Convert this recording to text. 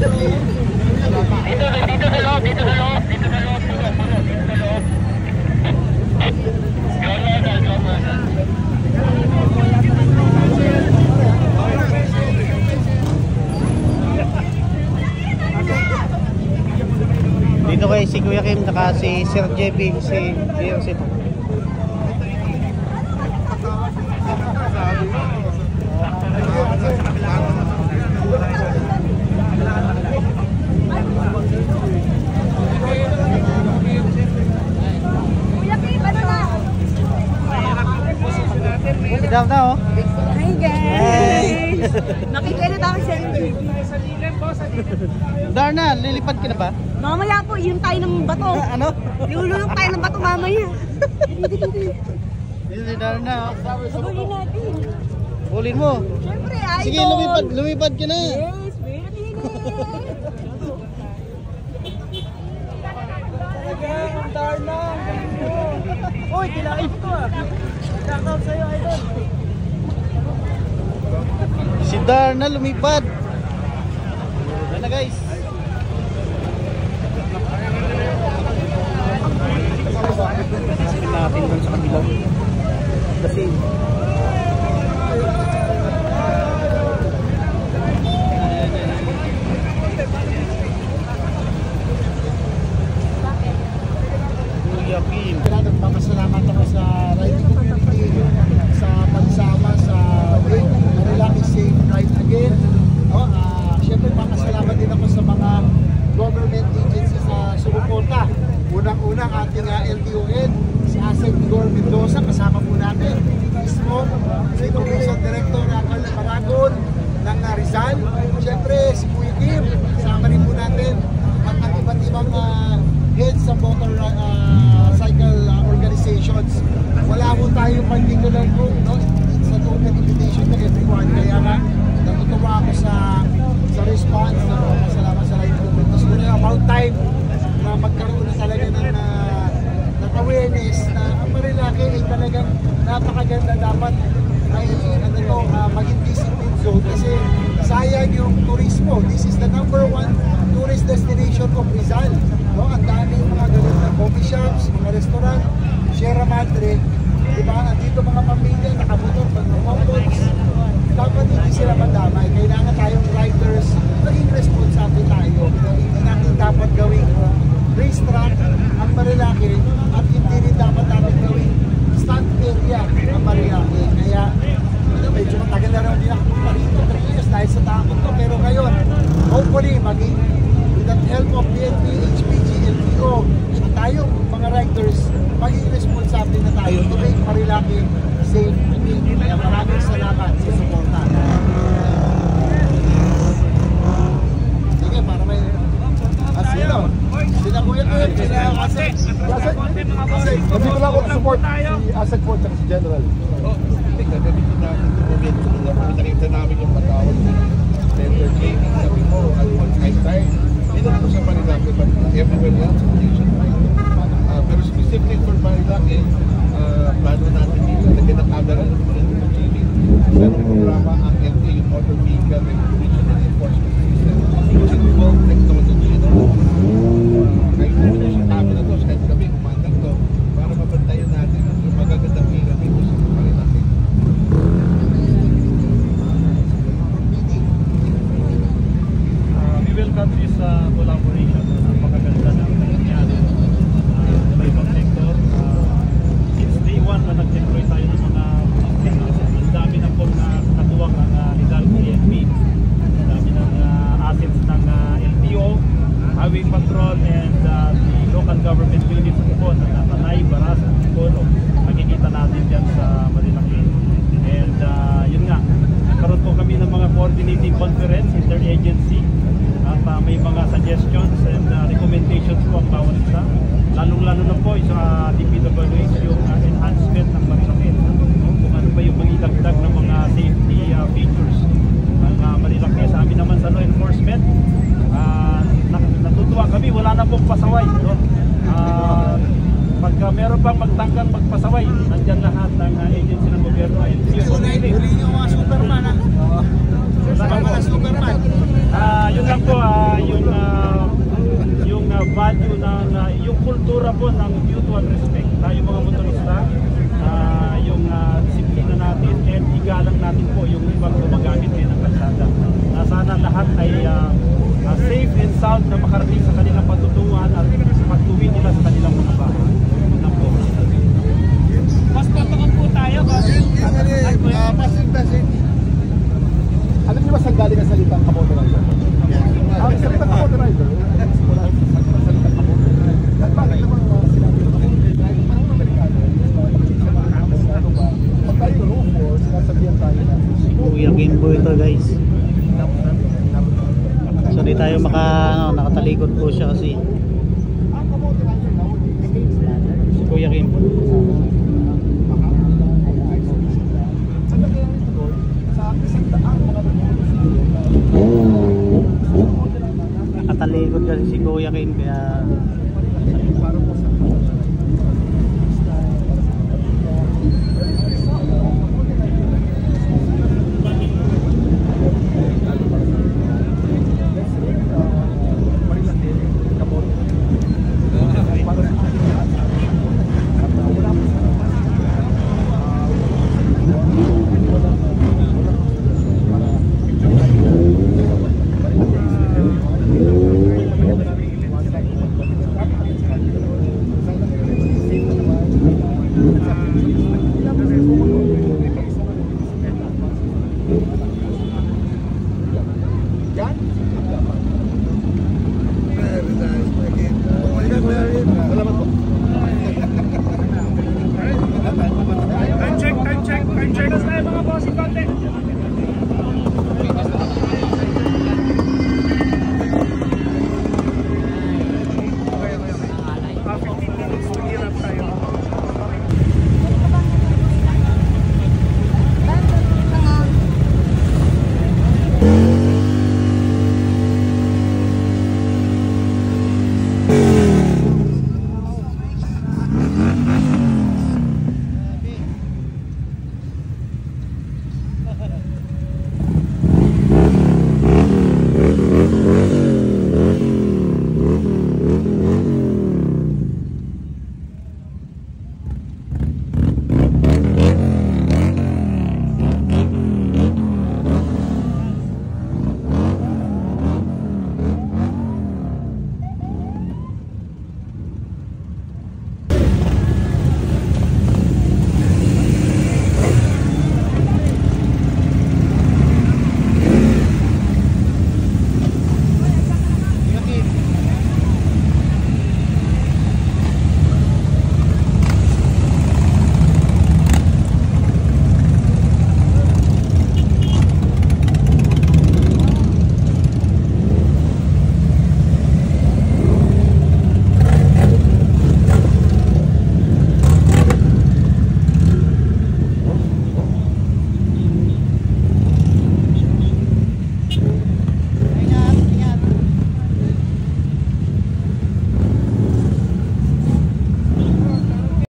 Dito sa loob, dito sa loob, dito sa loob, dito sa loob, dito sa loob. Dito kay si Kuya Kim, naka si Sir JB, si JRC po. Daw daw. Hi guys. Nakikita tayo sa Darna, lilipad ka na ba? mamaya po, yun tayo ng bato. Ano? Lulunok tayo ng bato mamaya. Dito si Darna. Sabagin natin. Ulin mo. Siyempre, idol. Sige, lumipad ka na. Yes, very Talaga, ang Darna. Uy, kilain ko ah. Shoutout sa'yo, idol. Si Darna lumipad. Yan na guys. Sasakin natin doon sa kabilang. Kasi Kuyakin. Nagpapasalamat ako sa riding community sa pagsama sa Marilaki Safe Ride Again. Siyempre, papasalamat din ako sa mga government agencies sa sumuporta. Unang-unang ating LTON, si Asset Igor Mendoza, kasama po natin. Mismo, si Commission Director Raquel Paragon ng Rizal. Siyempre, si Kuya Kim, kasama rin po natin. At ang iba't ibang heads sa motorcycle organizations. Wala po tayong particular group, no? It's an open invitation to everyone. Kaya nga, natutuwa ako sa response. Salamat sa line movement. Gusto nyo about time na magkaroon na talaga ng awareness na ang Marilaki ay talagang napakaganda dapat ay maging discipline zone kasi sayang yung turismo. This is the #1 tourist destination of Rizal. No? Ang daming mga ganun na coffee shops, mga restaurant, Sierra Madre, diba? Andito mga pamilya, nakamotor, pag-mountains. Dapat hindi sila madamay. Kailangan tayong riders, maging responsable tayo. Hindi natin dapat gawing racetrack ang Marilaki at hindi rin dapat gawing stand area ang Marilaki. Kaya medyo matagal na rin hindi nakapunta rito 3 years dahil sa takot ko. Pero ngayon, hopefully, maging with the help of PNP, HPG, LTO, tayong mga riders, maging responsable na tayo to make Marilaki safe again. Kaya maraming salamat sa suporta. Sige, para may asino. Sila Kuya Kim, sila Asek. Nandito lang ako to support si Asek po at si General. Gagamitin namin yung momentum na pinakita namin yung patawag entertaining, sabi mo, kahit tayo, hindi naman sa Marilaki, but everywhere else, nationwide. Pero specifically for Marilaki, plano natin dito, lagyan ng camera ng entertaining. Sa programa ang MT, yung Motor Vehicle Regulation and Enforcement System, which involve technology, kahit naman yung camera to, kahit kami, kumandang to, para mabantayan natin yung magagandang vehicle dito sa Marilaki. We welcome this collaboration. Napakaganda ng nangyari sa ibang sector. Since day one na nag-deploy tayo ng mga ang dami na pong natuwang ang Rizal PNP. Ang dami ng assets ng LTO, Highway Patrol, and the local government units po na Tanay, Baras, at Polo. Makikita natin dyan sa Marilaki. And yun nga, nagkaroon po kami ng mga coordinating conference, interagency, at may mga suggestions and recommendations po ang bawat isa. Lalong-lalo na po sa DPWH yung enhancement ng Marilaki. Kung ano ba yung mga idagdag ng mga safety features ng Marilaki. Sa amin naman sa law enforcement, natutuwa kami, wala na pong pasaway. No? Pagka meron pang magtangkang magpasaway, nandyan lahat ng agency ng gobyerno. Uli yung mga Superman, ha? Mga Superman. Yun lang po, sound na makarating sa kanilang patutunguhan at sa pagtuwi nila sa kanilang mga bahay. Mas papakan po tayo, boss. Passing message. Alam niyo ba saan galing ang salitang kamote rider? Ang salitang kamote rider, wala ang salitang kamote rider. At bakit naman sinabi ng kamote rider? Parang Amerikano, pag tayo rumbo, sinasabihan tayo na Kuya Kimbo ito guys. So di tayo nakatalikod po siya kasi ang kamote rider na si Kuya Kimbo. Nakatalikod kasi si Kuya Kim kaya